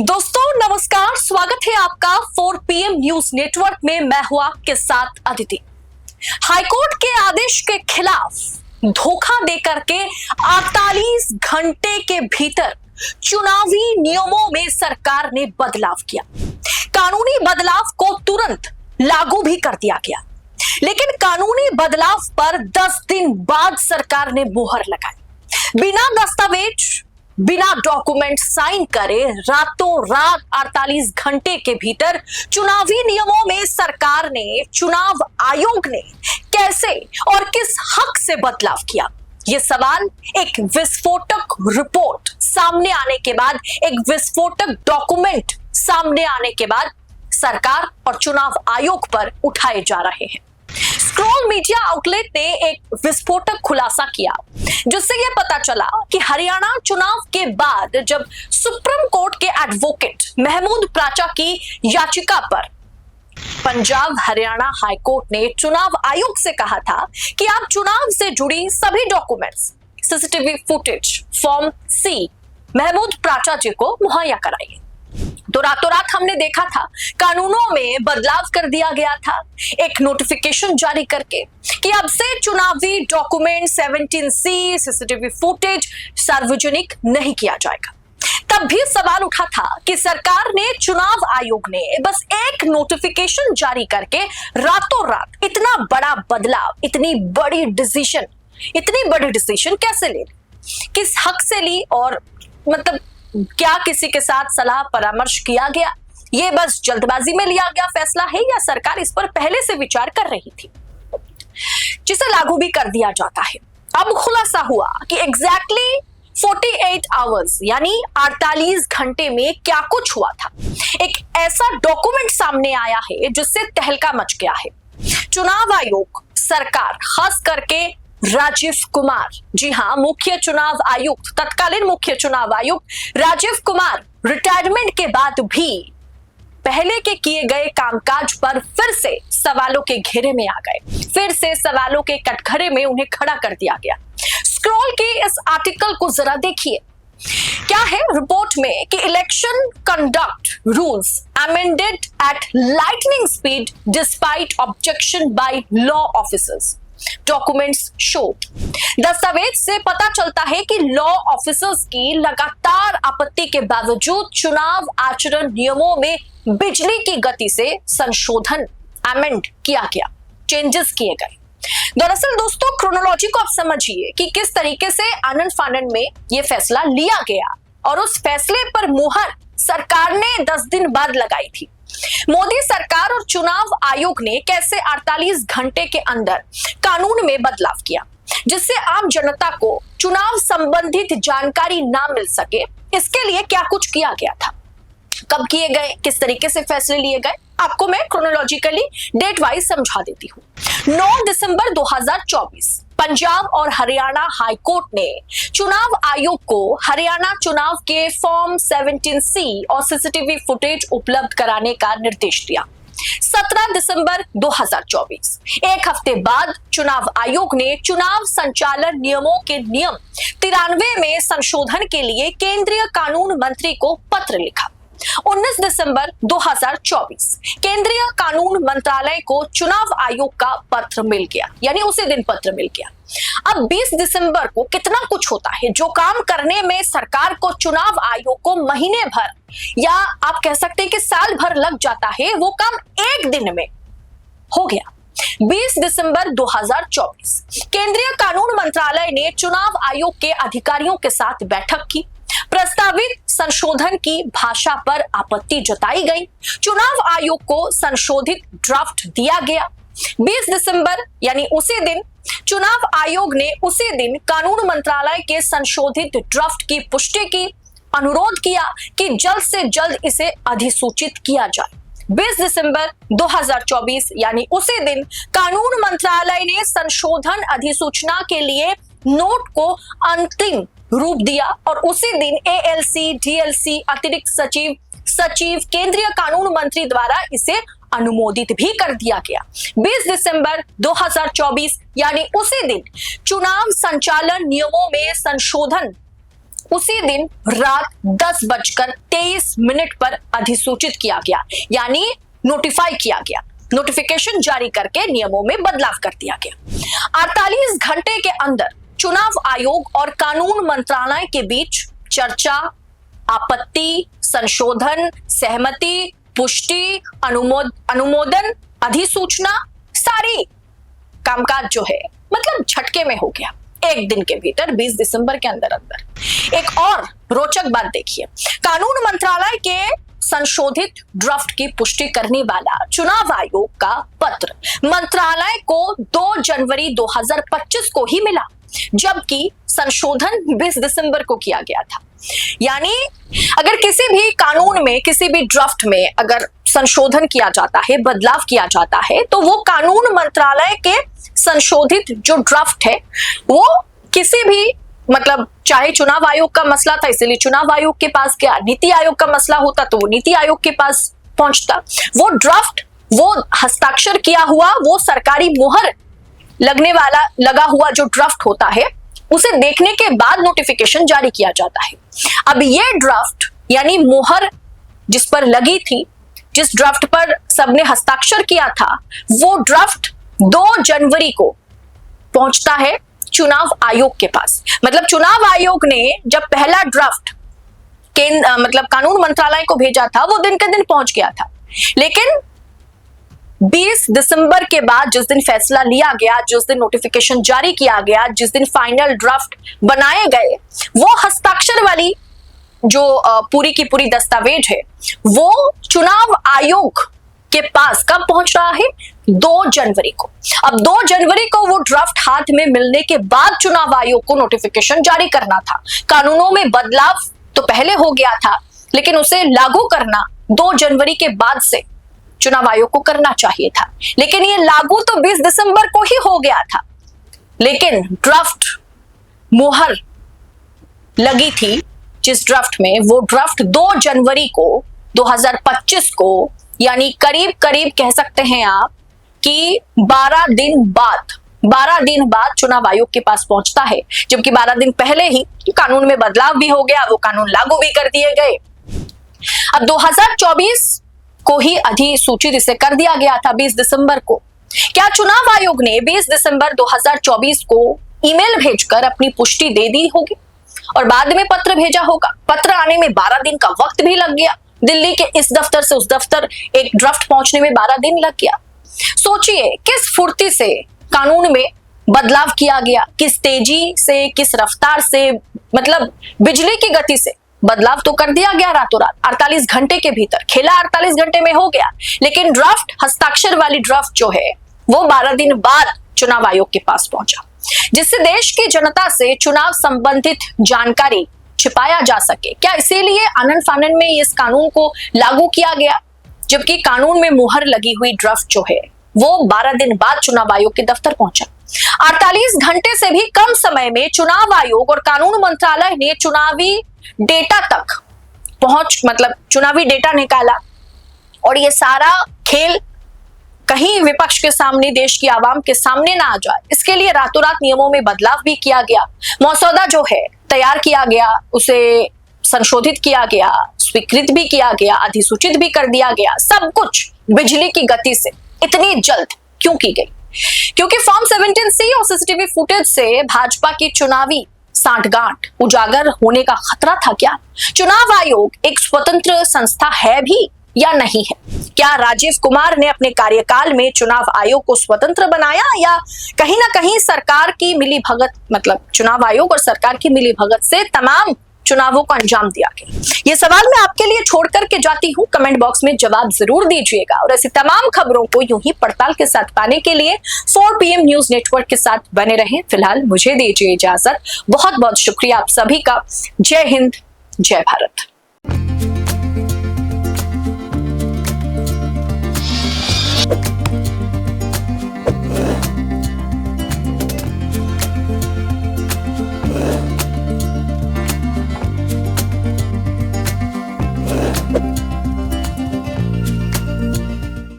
दोस्तों नमस्कार, स्वागत है आपका 4 PM न्यूज नेटवर्क में। मैं हूं आपके साथ अदिति। हाईकोर्ट के आदेश के खिलाफ धोखा देकर के 48 घंटे के भीतर चुनावी नियमों में सरकार ने बदलाव किया। कानूनी बदलाव को तुरंत लागू भी कर दिया गया, लेकिन कानूनी बदलाव पर 10 दिन बाद सरकार ने मुहर लगाई। बिना दस्तावेज, बिना डॉक्यूमेंट साइन करे रातों रात 48 घंटे के भीतर चुनावी नियमों में सरकार ने, चुनाव आयोग ने कैसे और किस हक से बदलाव किया? ये सवाल एक विस्फोटक रिपोर्ट सामने आने के बाद, एक विस्फोटक डॉक्यूमेंट सामने आने के बाद सरकार और चुनाव आयोग पर उठाए जा रहे हैं। स्क्रॉल मीडिया आउटलेट ने एक विस्फोटक खुलासा किया, जिससे यह पता चला कि हरियाणा चुनाव के बाद जब सुप्रीम कोर्ट के एडवोकेट महमूद प्राचा की याचिका पर पंजाब हरियाणा हाईकोर्ट ने चुनाव आयोग से कहा था कि आप चुनाव से जुड़ी सभी documents, CCTV footage, form C Mahmood Pracha ji को मुहैया कराइए। तो रातों रात हमने देखा था कानूनों में बदलाव कर दिया गया था, एक नोटिफिकेशन जारी करके कि अब से चुनावी डॉक्यूमेंट 17C सीसीटीवी फुटेज सार्वजनिक नहीं किया जाएगा। तब भी सवाल उठा था कि सरकार ने, चुनाव आयोग ने बस एक नोटिफिकेशन जारी करके रातों रात इतना बड़ा बदलाव, इतनी बड़ी डिसीजन कैसे ले ली, किस हक से ली, और मतलब क्या किसी के साथ सलाह परामर्श किया गया? ये बस जल्दबाजी में लिया गया फैसला है या सरकार इस पर पहले से विचार कर रही थी, जिसे लागू भी कर दिया जाता है? अब खुलासा हुआ कि एग्जैक्टली 48 आवर्स यानी 48 घंटे में क्या कुछ हुआ था। एक ऐसा डॉक्यूमेंट सामने आया है जिससे तहलका मच गया है। चुनाव आयोग, सरकार, खास करके राजीव कुमार, जी हां, मुख्य चुनाव आयुक्त, तत्कालीन मुख्य चुनाव आयुक्त राजीव कुमार रिटायरमेंट के बाद भी पहले के किए गए कामकाज पर फिर से सवालों के घेरे में आ गए, फिर से सवालों के कटघरे में उन्हें खड़ा कर दिया गया। स्क्रॉल के इस आर्टिकल को जरा देखिए, क्या है रिपोर्ट में कि election conduct rules amended at lightning speed despite objection by law officers, documents show. दस्तावेज से पता चलता है कि लॉ ऑफिसर्स की लगातार आपत्ति के बावजूद चुनाव आचरण नियमों में बिजली की गति से संशोधन, अमेंड किया गया, चेंजेस किए गए। दरअसल दोस्तों, क्रोनोलॉजी को आप समझिए कि किस तरीके से आनन फानन में यह फैसला लिया गया और उस फैसले पर मुहर सरकार ने 10 दिन बाद लगाई थी। मोदी सरकार और चुनाव आयोग ने कैसे 48 घंटे के अंदर कानून में बदलाव किया, जिससे आम जनता को चुनाव संबंधित जानकारी ना मिल सके। इसके लिए क्या कुछ किया गया था, कब किए गए, किस तरीके से फैसले लिए गए, आपको मैं क्रोनोलॉजिकली डेट वाइज समझा देती हूँ। 9 दिसंबर 2024 पंजाब और हरियाणा हाईकोर्ट ने चुनाव आयोग को हरियाणा चुनाव के फॉर्म 17C और सीसीटीवी फुटेज उपलब्ध कराने का निर्देश दिया। 17 दिसंबर 2024, एक हफ्ते बाद चुनाव आयोग ने चुनाव संचालन नियमों के नियम 93 में संशोधन के लिए केंद्रीय कानून मंत्री को पत्र लिखा। 19 दिसंबर 2024 केंद्रीय कानून मंत्रालय को चुनाव आयोग का पत्र मिल गया, यानी उसी दिन पत्र मिल गया। अब 20 दिसंबर को कितना कुछ होता है, जो काम करने में सरकार को, चुनाव आयोग को महीने भर या आप कह सकते हैं कि साल भर लग जाता है, वो काम एक दिन में हो गया। 20 दिसंबर 2024 केंद्रीय कानून मंत्रालय ने चुनाव आयोग के अधिकारियों के साथ बैठक की। प्रस्तावित संशोधन की भाषा पर आपत्ति जताई गई। चुनाव आयोग को संशोधित ड्राफ्ट दिया गया। 20 दिसंबर यानी उसी दिन चुनाव आयोग ने उसी दिन कानून मंत्रालय के संशोधित ड्राफ्ट की पुष्टि की, अनुरोध किया कि जल्द से जल्द इसे अधिसूचित किया जाए। 20 दिसंबर 2024 यानी उसी दिन कानून मंत्रालय ने संशोधन अधिसूचना के लिए नोट को अंतिम रूप दिया और उसी दिन ALC, DLC, अतिरिक्त सचिव केंद्रीय कानून मंत्री द्वारा इसे अनुमोदित भी कर दिया गया। 20 दिसंबर 2024 यानी उसी दिन चुनाव संचालन नियमों में संशोधन उसी दिन रात 10:23 पर अधिसूचित किया गया, यानी नोटिफाई किया गया, नोटिफिकेशन जारी करके नियमों में बदलाव कर दिया गया। 48 घंटे के अंदर चुनाव आयोग और कानून मंत्रालय के बीच चर्चा, आपत्ति, संशोधन, सहमति, पुष्टि, अनुमोदन, अधिसूचना, सारी कामकाज जो है मतलब झटके में हो गया, एक दिन के भीतर 20 दिसंबर के अंदर अंदर। एक और रोचक बात देखिए, कानून मंत्रालय के संशोधित ड्राफ्ट की पुष्टि करने वाला चुनाव आयोग का पत्र मंत्रालय को 2 जनवरी 2025 को ही मिला, जबकि संशोधन 20 दिसंबर को किया गया था। यानी अगर किसी भी कानून में, किसी भी ड्राफ्ट में अगर संशोधन किया जाता है, बदलाव किया जाता है, तो वो कानून मंत्रालय के संशोधित जो ड्राफ्ट है वो किसी भी मतलब चाहे चुनाव आयोग का मसला था इसलिए चुनाव आयोग के पास गया, नीति आयोग का मसला होता तो वो नीति आयोग के पास पहुंचता। वो ड्राफ्ट, वो हस्ताक्षर किया हुआ, वो सरकारी मुहर लगने वाला लगा हुआ जो ड्राफ्ट होता है, उसे देखने के बाद नोटिफिकेशन जारी किया जाता है। अब ये ड्राफ्ट यानी मुहर जिस पर लगी थी, जिस ड्राफ्ट पर सबने हस्ताक्षर किया था, वो ड्राफ्ट 2 जनवरी को पहुंचता है चुनाव आयोग के पास। मतलब चुनाव आयोग ने जब पहला ड्राफ्ट मतलब कानून मंत्रालय को भेजा था, वो दिन के दिन पहुंच गया था, लेकिन 20 दिसंबर के बाद जिस दिन फैसला लिया गया, जिस दिन नोटिफिकेशन जारी किया गया, जिस दिन फाइनल ड्राफ्ट बनाए गए, वो हस्ताक्षर वाली जो पूरी की पूरी दस्तावेज है वो चुनाव आयोग के पास कब पहुंच रहा है? 2 जनवरी को। अब 2 जनवरी को वो ड्राफ्ट हाथ में मिलने के बाद चुनाव आयोग को नोटिफिकेशन जारी करना था। कानूनों में बदलाव तो पहले हो गया था, लेकिन उसे लागू करना 2 जनवरी के बाद से चुनाव आयोग को करना चाहिए था, लेकिन ये लागू तो 20 दिसंबर को ही हो गया था। लेकिन ड्राफ्ट मुहर लगी थी जिस ड्राफ्ट में, वो ड्राफ्ट 2 जनवरी को 2025 को, यानी करीब करीब कह सकते हैं आप कि 12 दिन बाद चुनाव आयोग के पास पहुंचता है, जबकि 12 दिन पहले ही कानून में बदलाव भी हो गया, वो कानून लागू भी कर दिए गए। अब 2024 को ही अधिसूचित इसे कर दिया गया था 20 दिसंबर को। क्या चुनाव आयोग ने 20 दिसंबर 2024 को ईमेल भेजकर अपनी पुष्टि दे दी होगी और बाद में पत्र भेजा होगा? पत्र आने में 12 दिन का वक्त भी लग गया, दिल्ली के इस दफ्तर से उस दफ्तर एक ड्राफ्ट पहुंचने में 12 दिन लग गया। सोचिए किस फुर्ती से कानून में बदलाव किया गया, किस तेजी से, किस रफ्तार से, मतलब बिजली की गति से बदलाव तो कर दिया गया रातों रात, 48 घंटे के भीतर। खेला 48 घंटे में हो गया, लेकिन ड्राफ्ट, हस्ताक्षर वाली ड्राफ्ट जो है वो 12 दिन बाद चुनाव आयोग के पास पहुंचा, जिससे देश की जनता से चुनाव संबंधित जानकारी छिपाया जा सके। क्या इसीलिए आनन फानन में इस कानून को लागू किया गया, जबकि कानून में मुहर लगी हुई ड्राफ्ट जो है वो 12 दिन बाद चुनाव आयोग के दफ्तर पहुंचा। 48 घंटे से भी कम समय में चुनाव आयोग और कानून मंत्रालय ने चुनावी डेटा तक पहुंच, मतलब चुनावी डेटा निकाला, और ये सारा खेल कहीं विपक्ष के सामने, देश की आवाम के सामने ना आ जाए, इसके लिए रातों रात नियमों में बदलाव भी किया गया। मसौदा जो है तैयार किया गया, उसे संशोधित किया गया, स्वीकृत भी किया गया, अधिसूचित भी कर दिया गया। सब कुछ बिजली की गति से इतनी जल्द क्यों की गई? क्योंकि फॉर्म 17C और सीसीटीवी फुटेज से भाजपा की चुनावी सांठगांठ उजागर होने का खतरा था क्या? चुनाव आयोग एक स्वतंत्र संस्था है भी या नहीं है? क्या राजीव कुमार ने अपने कार्यकाल में चुनाव आयोग को स्वतंत्र बनाया, या कहीं ना कहीं सरकार की मिलीभगत, मतलब चुनाव आयोग और सरकार की मिलीभगत से तमाम चुनावों को अंजाम दिया गया? ये सवाल मैं आपके लिए छोड़ करके जाती हूँ, कमेंट बॉक्स में जवाब जरूर दीजिएगा। और ऐसी तमाम खबरों को यूं ही पड़ताल के साथ पाने के लिए 4 PM न्यूज नेटवर्क के साथ बने रहें। फिलहाल मुझे दीजिए इजाजत। बहुत बहुत शुक्रिया आप सभी का। जय हिंद, जय भारत।